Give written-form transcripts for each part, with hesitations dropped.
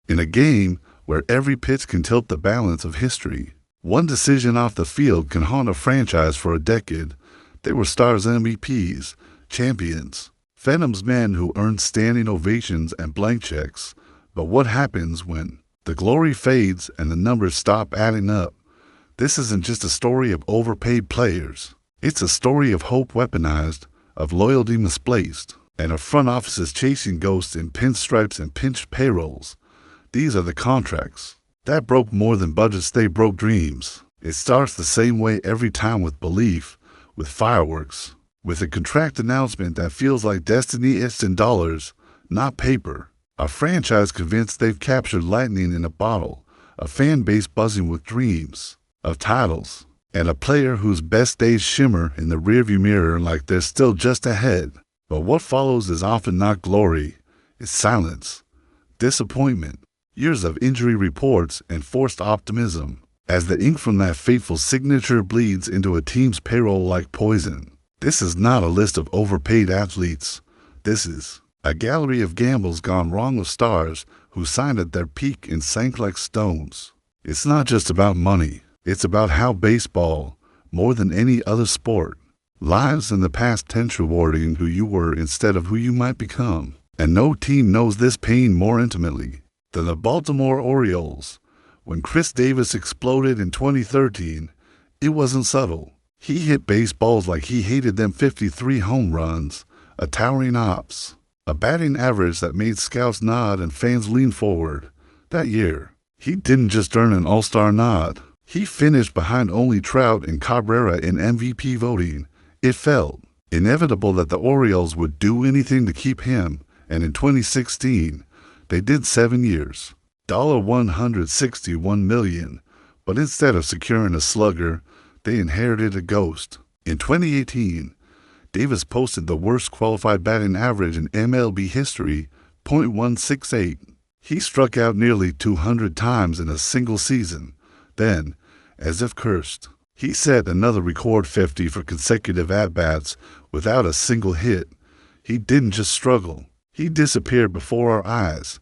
In a game where every pitch can tilt the balance of history, one decision off the field can haunt a franchise for a decade. They were Stars MVPs, champions, Phantom's men who earned standing ovations and blank checks. But what happens when the glory fades and the numbers stop adding up? This isn't just a story of overpaid players. It's a story of hope weaponized, of loyalty misplaced, and of front offices chasing ghosts in pinstripes and pinched payrolls. These are the contracts that broke more than budgets, they broke dreams. It starts the same way every time, with belief, with fireworks, with a contract announcement that feels like destiny etched in dollars, not paper. A franchise convinced they've captured lightning in a bottle, a fan base buzzing with dreams of titles, and a player whose best days shimmer in the rearview mirror like they're still just ahead. But what follows is often not glory, it's silence, disappointment, years of injury reports, and forced optimism, as the ink from that fateful signature bleeds into a team's payroll like poison. This is not a list of overpaid athletes. This is a gallery of gambles gone wrong, of stars who signed at their peak and sank like stones. It's not just about money. It's about how baseball, more than any other sport, lives in the past tense, rewarding who you were instead of who you might become. And no team knows this pain more intimately than the Baltimore Orioles. When Chris Davis exploded in 2013, it wasn't subtle. He hit baseballs like he hated them. 53 home runs, a towering ops, a batting average that made scouts nod and fans lean forward. That year, he didn't just earn an all-star nod. He finished behind only Trout and Cabrera in MVP voting. It felt inevitable that the Orioles would do anything to keep him, and in 2016, they did 7 years, $161 million, but instead of securing a slugger, they inherited a ghost. In 2018, Davis posted the worst qualified batting average in MLB history, .168. He struck out nearly 200 times in a single season. Then, as if cursed, he set another record, 50 for consecutive at-bats without a single hit. He didn't just struggle. He disappeared before our eyes.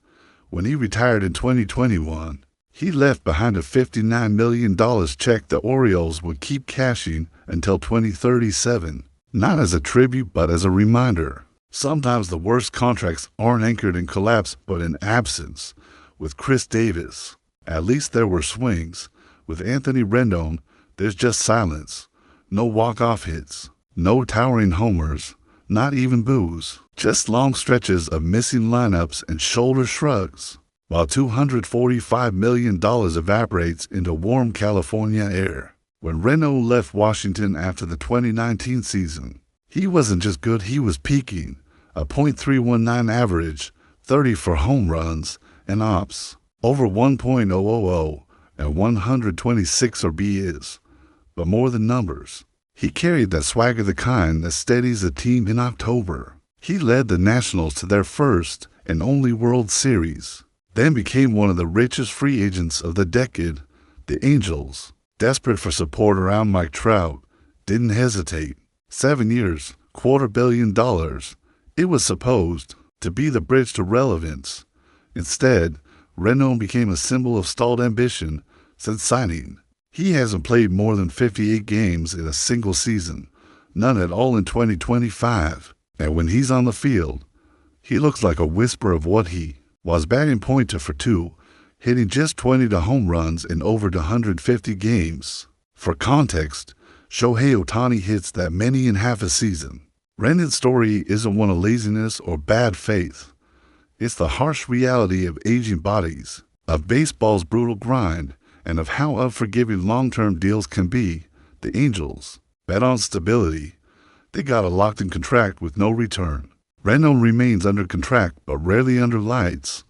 When he retired in 2021, he left behind a $59 million check the Orioles would keep cashing until 2037, not as a tribute but as a reminder. Sometimes the worst contracts aren't anchored in collapse but in absence. With Chris Davis, at least there were swings. With Anthony Rendon, there's just silence. No walk-off hits, no towering homers, not even boos. Just long stretches of missing lineups and shoulder shrugs, while $245 million evaporates into warm California air. When Rendon left Washington after the 2019 season, he wasn't just good, he was peaking. A .319 average, 30 for home runs and ops, over 1.000 and 126 RBIs. But more than numbers, he carried that swagger, the kind that steadies a team in October. He led the Nationals to their first and only World Series, then became one of the richest free agents of the decade. The Angels, desperate for support around Mike Trout, didn't hesitate. 7 years, $250 million. It was supposed to be the bridge to relevance. Instead, Rendon became a symbol of stalled ambition since signing. He hasn't played more than 58 games in a single season, none at all in 2025. And when he's on the field, he looks like a whisper of what he was. Batting .242, hitting just 20 home runs in over 150 games. For context, Shohei Ohtani hits that many in half a season. Rendon's story isn't one of laziness or bad faith. It's the harsh reality of aging bodies, of baseball's brutal grind, and of how unforgiving long-term deals can be. The Angels bet on stability. They got a locked-in contract with no return. Rendon remains under contract but rarely under lights.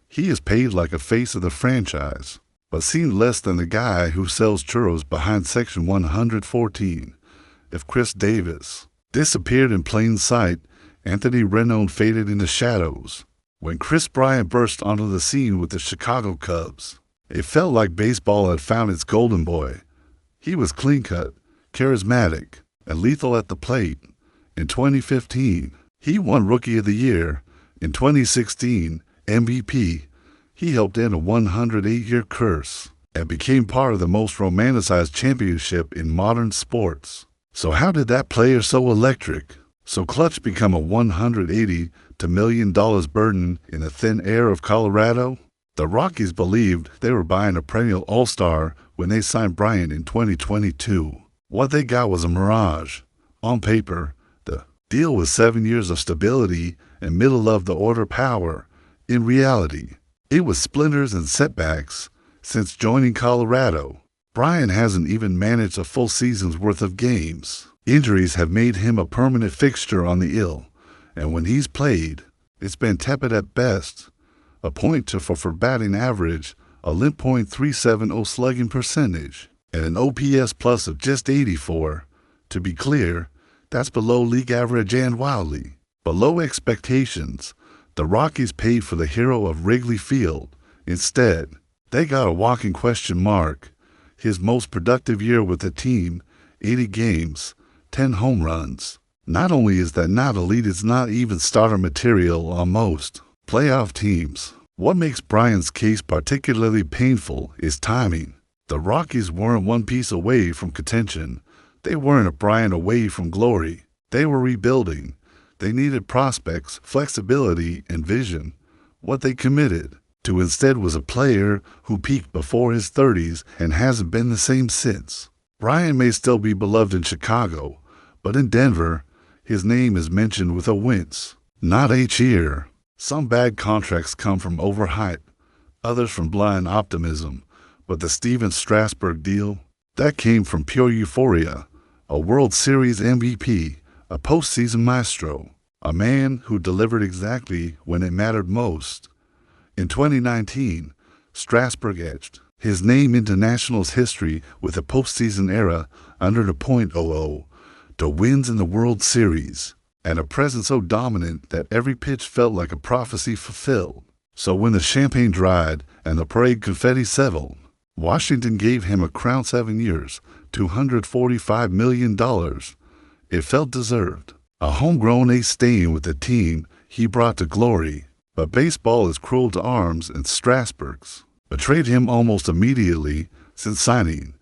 He is paid like a face of the franchise, but seen less than the guy who sells churros behind Section 114. If Chris Davis disappeared in plain sight, Anthony Rendon faded into shadows. When Chris Bryant burst onto the scene with the Chicago Cubs, it felt like baseball had found its golden boy. He was clean-cut, charismatic, and lethal at the plate. In 2015, he won Rookie of the Year. In 2016, MVP. He helped end a 108-year curse and became part of the most romanticized championship in modern sports. So how did that player so electric, so clutch become a $180 million burden in the thin air of Colorado? The Rockies believed they were buying a perennial all-star when they signed Bryant in 2022. What they got was a mirage. On paper, the deal was 7 years of stability and middle-of-the-order power. In reality, it was splinters and setbacks. Since joining Colorado, Bryant hasn't even managed a full season's worth of games. Injuries have made him a permanent fixture on the ill, and when he's played, it's been tepid at best. A .24 for batting average, a limp .370 slugging percentage, and an OPS plus of just 84. To be clear, that's below league average and wildly below expectations. The Rockies paid for the hero of Wrigley Field. Instead, they got a walking question mark. His most productive year with the team, 80 games, 10 home runs. Not only is that not elite, it's not even starter material on most playoff teams. What makes Bryant's case particularly painful is timing. The Rockies weren't one piece away from contention. They weren't a Bryant away from glory. They were rebuilding. They needed prospects, flexibility, and vision. What they committed to instead was a player who peaked before his 30s and hasn't been the same since. Bryant may still be beloved in Chicago, but in Denver, his name is mentioned with a wince, not a cheer. Some bad contracts come from overhype, others from blind optimism, but the Steven Strasburg deal, that came from pure euphoria. A World Series MVP, a postseason maestro, a man who delivered exactly when it mattered most. In 2019, Strasburg etched his name into Nationals history with a postseason era under the .00 to wins in the World Series, and a presence so dominant that every pitch felt like a prophecy fulfilled. So when the champagne dried and the parade confetti settled, Washington gave him a crown 7 years, $245 million. It felt deserved. A homegrown ace staying with the team he brought to glory. But baseball is cruel to arms, and Strasburg's betrayed him almost immediately. Since signing,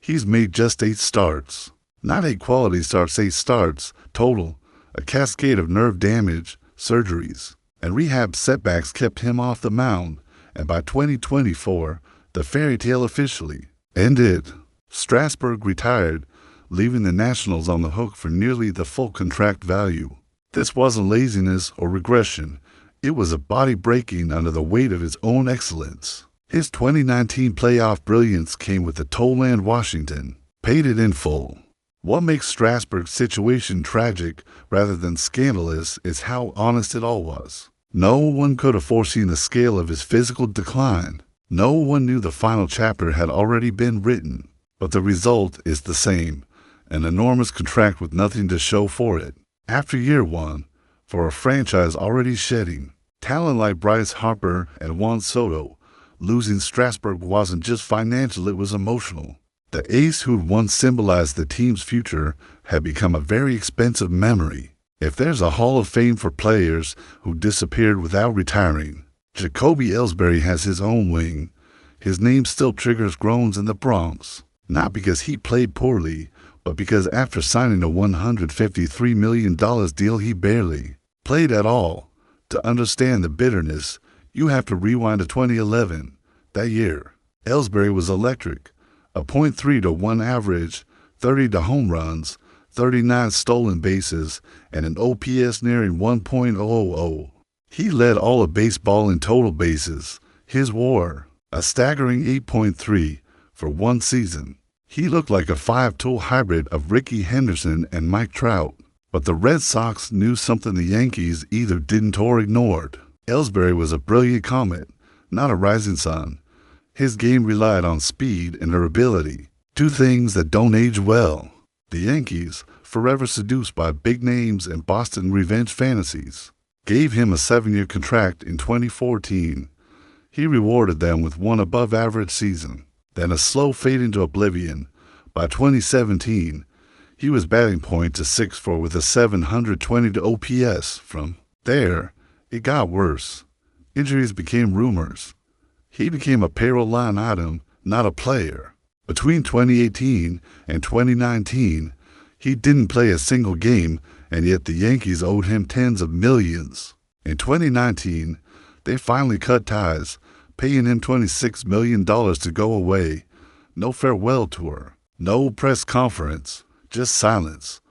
he's made just 8 starts. Not 8 quality starts, 8 starts total. A cascade of nerve damage, surgeries, and rehab setbacks kept him off the mound, and by 2024, the fairy tale officially ended. Strasburg retired, leaving the Nationals on the hook for nearly the full contract value. This wasn't laziness or regression. It was a body breaking under the weight of his own excellence. His 2019 playoff brilliance came with the toll, and Washington paid it in full. What makes Strasburg's situation tragic rather than scandalous is how honest it all was. No one could have foreseen the scale of his physical decline. No one knew the final chapter had already been written. But the result is the same, an enormous contract with nothing to show for it. After year 1, for a franchise already shedding talent like Bryce Harper and Juan Soto, losing Strasburg wasn't just financial, it was emotional. The ace who'd once symbolized the team's future had become a very expensive memory. If there's a Hall of Fame for players who disappeared without retiring, Jacoby Ellsbury has his own wing. His name still triggers groans in the Bronx, not because he played poorly, but because after signing a $153 million deal, he barely played at all. To understand the bitterness, you have to rewind to 2011. That year, Ellsbury was electric. A .3 to 1 average, 30 to home runs, 39 stolen bases, and an OPS nearing 1.00. He led all of baseball in total bases. His WAR, a staggering 8.3 for one season. He looked like a 5-tool hybrid of Ricky Henderson and Mike Trout. But the Red Sox knew something the Yankees either didn't or ignored. Ellsbury was a brilliant comet, not a rising sun. His game relied on speed and durability, 2 things that don't age well. The Yankees, forever seduced by big names and Boston revenge fantasies, gave him a 7-year contract in 2014. He rewarded them with one above-average season, then a slow fade into oblivion. By 2017, he was batting .640 with a 720 to OPS. From there, it got worse. Injuries became rumors. He became a payroll line item, not a player. Between 2018 and 2019, he didn't play a single game, and yet the Yankees owed him tens of millions. In 2019, they finally cut ties, paying him $26 million to go away. No farewell tour, no press conference, just silence.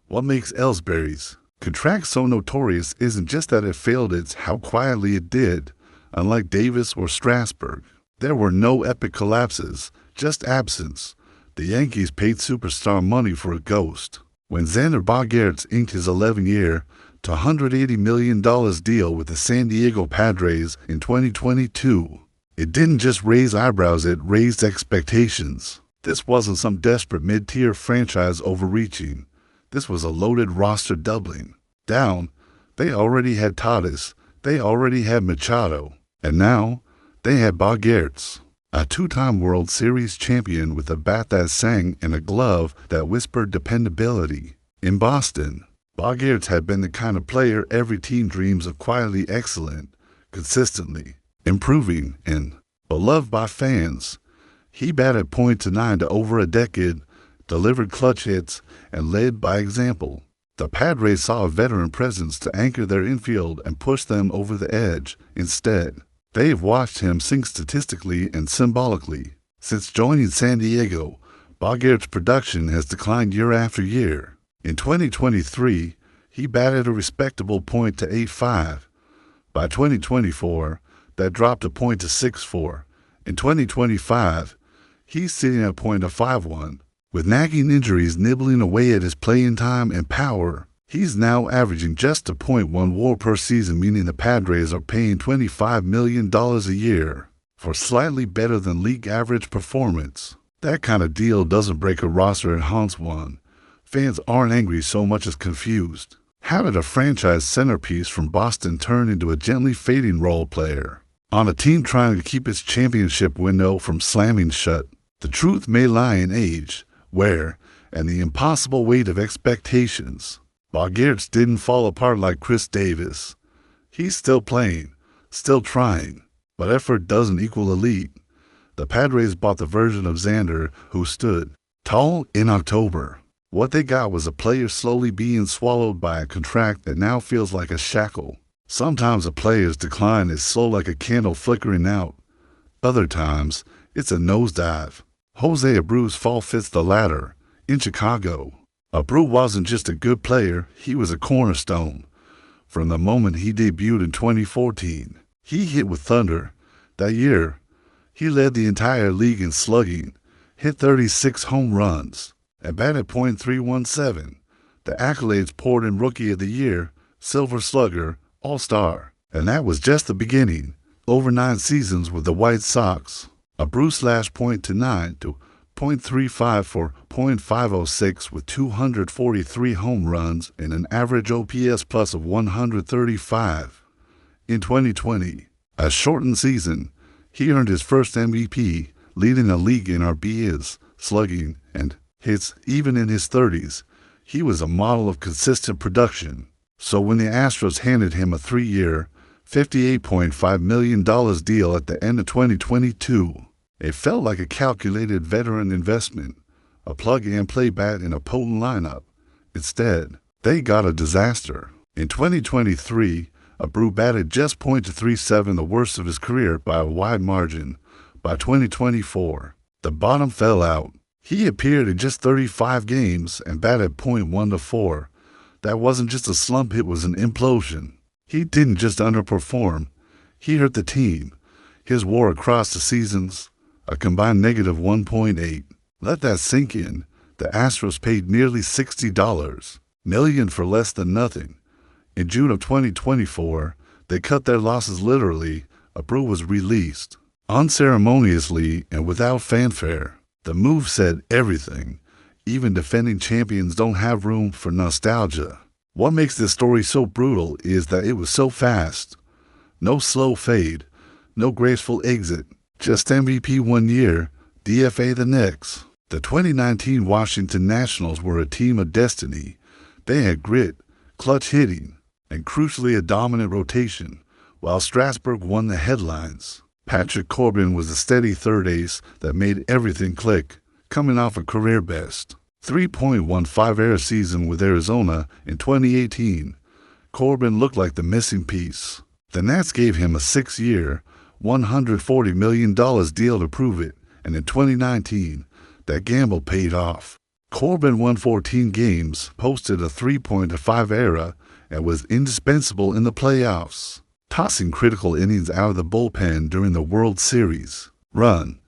What makes Ellsbury's contract so notorious isn't just that it failed, it's how quietly it did. Unlike Davis or Strasburg, there were no epic collapses, just absence. The Yankees paid superstar money for a ghost. When Xander Bogaerts inked his 11-year to $180 million deal with the San Diego Padres in 2022, it didn't just raise eyebrows, it raised expectations. This wasn't some desperate mid-tier franchise overreaching. This was a loaded roster doubling down. They already had Tatis, they already had Machado, and now they had Bogaerts, a two-time World Series champion with a bat that sang and a glove that whispered dependability. In Boston, Bogaerts had been the kind of player every team dreams of, quietly excellent, consistently improving, and beloved by fans. He batted .29 to over a decade, delivered clutch hits, and led by example. The Padres saw a veteran presence to anchor their infield and push them over the edge. Instead, they've watched him sink statistically and symbolically. Since joining San Diego, Bogaerts' production has declined year after year. In 2023, he batted a respectable .85. By 2024, that dropped a point to .64. In 2025, he's sitting at .51. With nagging injuries nibbling away at his playing time and power, he's now averaging just a .1 WAR per season, meaning the Padres are paying $25 million a year for slightly better than league average performance. That kind of deal doesn't break a roster, it haunts one. Fans aren't angry so much as confused. How did a franchise centerpiece from Boston turn into a gently fading role player on a team trying to keep its championship window from slamming shut? The truth may lie in age, wear, and the impossible weight of expectations. Bogaerts didn't fall apart like Chris Davis. He's still playing, still trying, but effort doesn't equal elite. The Padres bought the version of Xander who stood tall in October. What they got was a player slowly being swallowed by a contract that now feels like a shackle. Sometimes a player's decline is slow like a candle flickering out. Other times, it's a nosedive. Jose Abreu's fall fits the latter. In Chicago, Abreu wasn't just a good player, he was a cornerstone. From the moment he debuted in 2014, he hit with thunder. That year, he led the entire league in slugging, hit 36 home runs, and batted .317. The accolades poured in Rookie of the Year, Silver Slugger, All-Star. And that was just the beginning. Over 9 seasons with the White Sox, Abreu slashed .29 to .35 for .506 with 243 home runs and an average OPS plus of 135. In 2020, a shortened season, he earned his first MVP, leading the league in RBIs, slugging, and hits. Even in his 30s, he was a model of consistent production. So when the Astros handed him a 3-year, $58.5 million deal at the end of 2022, it felt like a calculated veteran investment, a plug-and-play bat in a potent lineup. Instead, they got a disaster. In 2023, Abreu batted just .37, the worst of his career by a wide margin. By 2024, the bottom fell out. He appeared in just 35 games and batted .1-4. That wasn't just a slump, it was an implosion. He didn't just underperform, he hurt the team. His WAR across the seasons, a combined -1.8. Let that sink in. The Astros paid nearly $60 million for less than nothing. In June of 2024, they cut their losses literally. Abreu was released, unceremoniously and without fanfare. The move said everything. Even defending champions don't have room for nostalgia. What makes this story so brutal is that it was so fast. No slow fade, no graceful exit, just MVP 1 year, DFA the next. The 2019 Washington Nationals were a team of destiny. They had grit, clutch hitting, and crucially a dominant rotation, while Strasburg won the headlines. Patrick Corbin was the steady third ace that made everything click, coming off a career best 3.15 ERA season with Arizona in 2018. Corbin looked like the missing piece. The Nats gave him a 6-year, $140 million deal to prove it, and in 2019, that gamble paid off. Corbin won 14 games, posted a 3.5 ERA, and was indispensable in the playoffs, tossing critical innings out of the bullpen during the World Series run.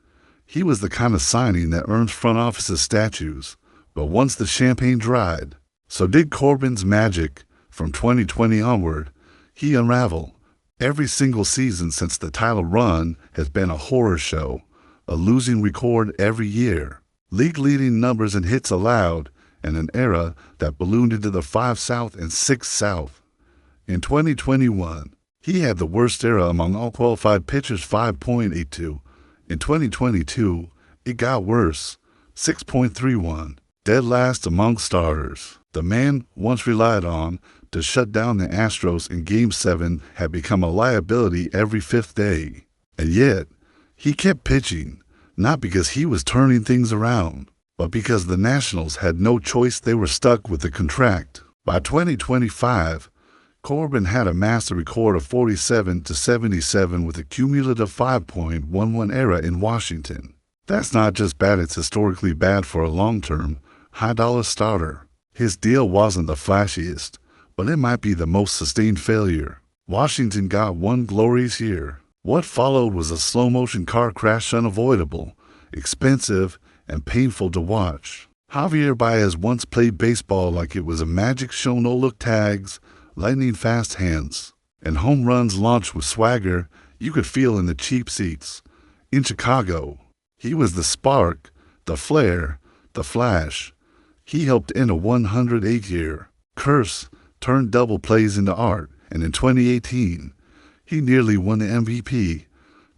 He was the kind of signing that earns front offices statues, but once the champagne dried, so did Corbin's magic. From 2020 onward, he unraveled. Every single season since the title run has been a horror show, a losing record every year, league-leading numbers in hits allowed, and an era that ballooned into the 5 South and 6 South. In 2021, he had the worst era among all qualified pitchers, 5.82. In 2022, it got worse, 6.31, dead last among starters. The man once relied on to shut down the Astros in Game 7 had become a liability every 5th day. And yet, he kept pitching, not because he was turning things around, but because the Nationals had no choice. They were stuck with the contract. By 2025, Corbin had amassed a record of 47-77 with a cumulative 5.11 ERA in Washington. That's not just bad, it's historically bad for a long-term, high-dollar starter. His deal wasn't the flashiest, but it might be the most sustained failure. Washington got one glorious year. What followed was a slow-motion car crash, unavoidable, expensive, and painful to watch. Javier Baez once played baseball like it was a magic show. No-look tags, lightning-fast hands, and home runs launched with swagger you could feel in the cheap seats. In Chicago, he was the spark, the flair, the flash. He helped end a 108-year curse, turned double plays into art, and in 2018, he nearly won the MVP.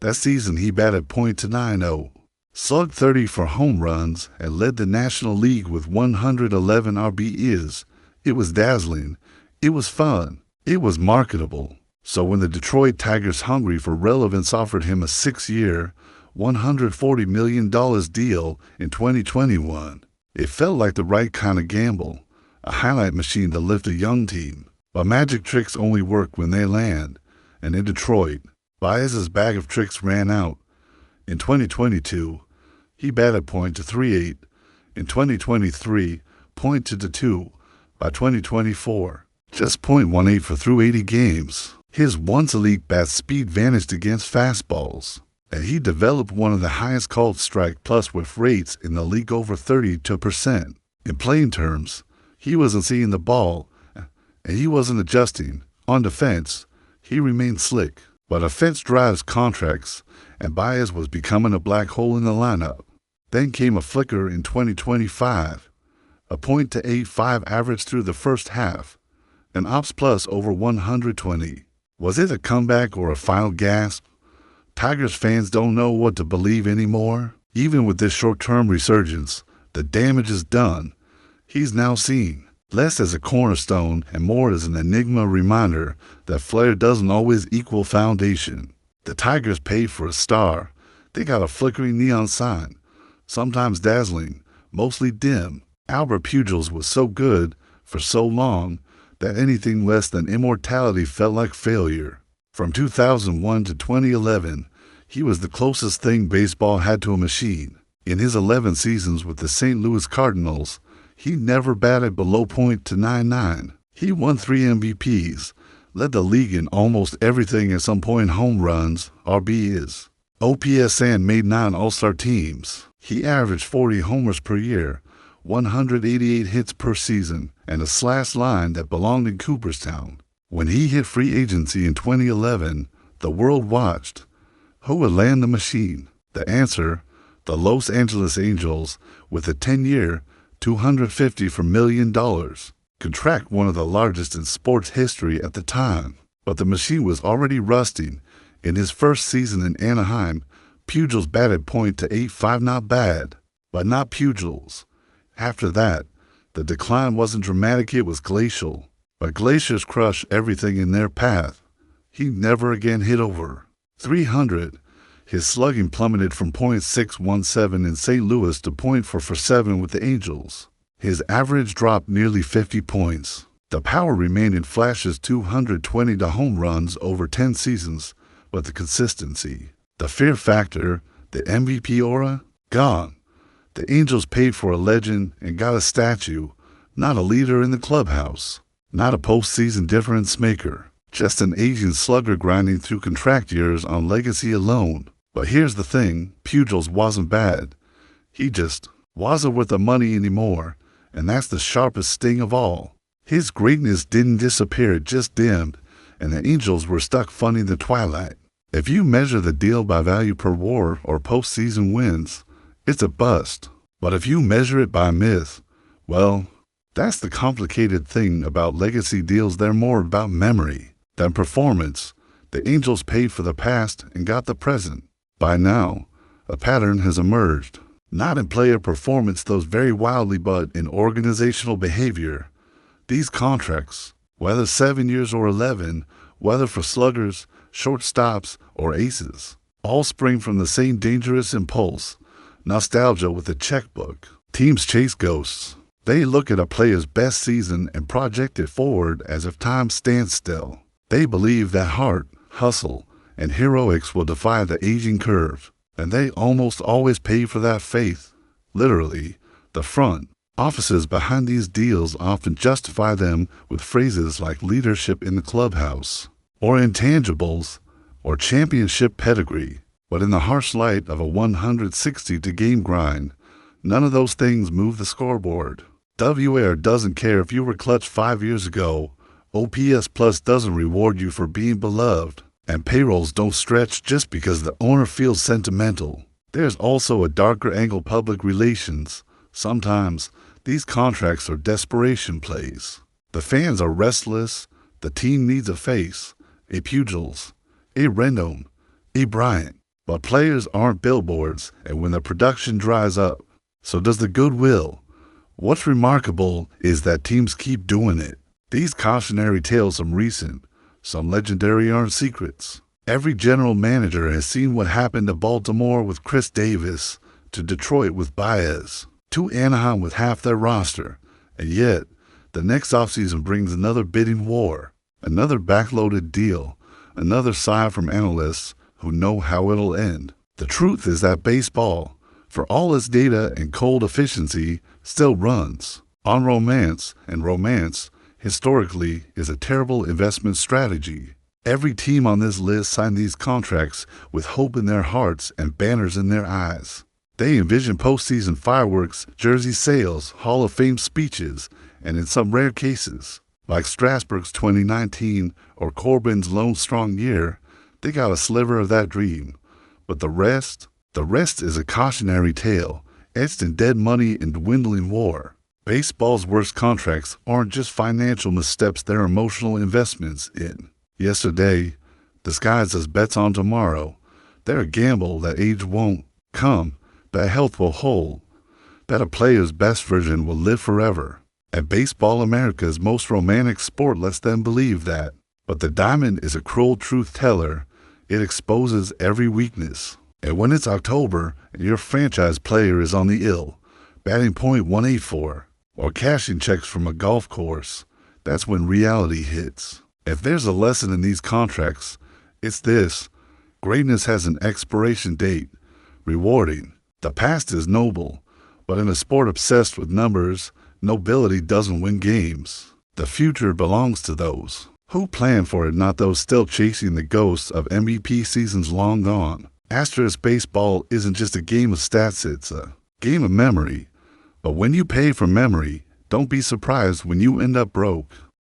That season, he batted .290, slugged 30 for home runs, and led the National League with 111 RBIs. It was dazzling. It was fun. It was marketable. So when the Detroit Tigers, hungry for relevance, offered him a 6-year, $140 million deal in 2021, it felt like the right kind of gamble, a highlight machine to lift a young team. But magic tricks only work when they land, and in Detroit, Baez's bag of tricks ran out. In 2022, he batted .238. In 2023, .222. By 2024, just .18 for through 80 games. His once-elite bat speed vanished against fastballs, and he developed one of the highest called strike plus whiff rates in the league, over 32%. In plain terms, he wasn't seeing the ball, and he wasn't adjusting. On defense, he remained slick, but offense drives contracts, and Baez was becoming a black hole in the lineup. Then came a flicker in 2025, a .285 average through the first half, an ops plus over 120. Was it a comeback or a final gasp? Tigers fans don't know what to believe anymore. Even with this short-term resurgence, the damage is done. He's now seen, less as a cornerstone and more as an enigma reminder that flair doesn't always equal foundation. The Tigers paid for a star. They got a flickering neon sign, sometimes dazzling, mostly dim. Albert Pujols was so good for so long that anything less than immortality felt like failure. From 2001 to 2011, he was the closest thing baseball had to a machine. In his 11 seasons with the St. Louis Cardinals, he never batted below .299. He won 3 MVPs, led the league in almost everything at some point: home runs, RBIs, OPS, and made 9 All-Star teams. He averaged 40 homers per year, 188 hits per season, and a slash line that belonged in Cooperstown. When he hit free agency in 2011, the world watched. Who would land the machine? The answer, the Los Angeles Angels, with a 10-year, $250 million contract, one of the largest in sports history at the time. But the machine was already rusting. In his first season in Anaheim, Pujols batted .285, not bad, but not Pujols. After that, the decline wasn't dramatic, it was glacial. But glaciers crush everything in their path. He never again hit over 300. His slugging plummeted from .617 in St. Louis to .447 with the Angels. His average dropped nearly 50 points. The power remained in flashes, 220 to home runs over 10 seasons, but the consistency, the fear factor, the MVP aura, gone. The Angels paid for a legend and got a statue, not a leader in the clubhouse, not a postseason difference maker, just an aging slugger grinding through contract years on legacy alone. But here's the thing, Pujols wasn't bad. He just wasn't worth the money anymore, and that's the sharpest sting of all. His greatness didn't disappear, it just dimmed, and the Angels were stuck funding the twilight. If you measure the deal by value per WAR or postseason wins, it's a bust. But if you measure it by myth, well, that's the complicated thing about legacy deals. They're more about memory than performance. The Angels paid for the past and got the present. By now, a pattern has emerged. Not in player performance, those vary wildly, but in organizational behavior. These contracts, whether 7 years or 11, whether for sluggers, shortstops, or aces, all spring from the same dangerous impulse, nostalgia with a checkbook. Teams chase ghosts. They look at a player's best season and project it forward as if time stands still. They believe that heart, hustle, and heroics will defy the aging curve, and they almost always pay for that faith. Literally, the front offices behind these deals often justify them with phrases like leadership in the clubhouse, or intangibles, or championship pedigree. But in the harsh light of a 160-game grind, none of those things move the scoreboard. WAR doesn't care if you were clutch 5 years ago. OPS Plus doesn't reward you for being beloved. And payrolls don't stretch just because the owner feels sentimental. There's also a darker angle: public relations. Sometimes these contracts are desperation plays. The fans are restless. The team needs a face, a Pujols, a Rendon, a Bryant. But players aren't billboards, and when the production dries up, so does the goodwill. What's remarkable is that teams keep doing it. These cautionary tales, some recent, some legendary, aren't secrets. Every general manager has seen what happened to Baltimore with Chris Davis, to Detroit with Baez, to Anaheim with half their roster, and yet the next offseason brings another bidding war, another backloaded deal, another sigh from analysts who know how it'll end. The truth is that baseball, for all its data and cold efficiency, still runs on romance, and romance, historically, is a terrible investment strategy. Every team on this list signed these contracts with hope in their hearts and banners in their eyes. They envision postseason fireworks, jersey sales, Hall of Fame speeches, and in some rare cases, like Strasburg's 2019 or Corbin's lone strong year, they got a sliver of that dream. But the rest is a cautionary tale, etched in dead money and dwindling WAR. Baseball's worst contracts aren't just financial missteps, they're emotional investments in yesterday, disguised as bets on tomorrow. They're a gamble that age won't come, that health will hold, that a player's best version will live forever. And baseball, America's most romantic sport, lets them believe that. But the diamond is a cruel truth teller. It exposes every weakness. And when it's October and your franchise player is on the ill, batting .184, or cashing checks from a golf course, that's when reality hits. If there's a lesson in these contracts, it's this: greatness has an expiration date. Rewarding. The past is noble, but in a sport obsessed with numbers, nobility doesn't win games. The future belongs to those who plan for it, not those still chasing the ghosts of MVP seasons long gone. Asterisk, baseball isn't just a game of stats, it's a game of memory. But when you pay for memory, don't be surprised when you end up broke.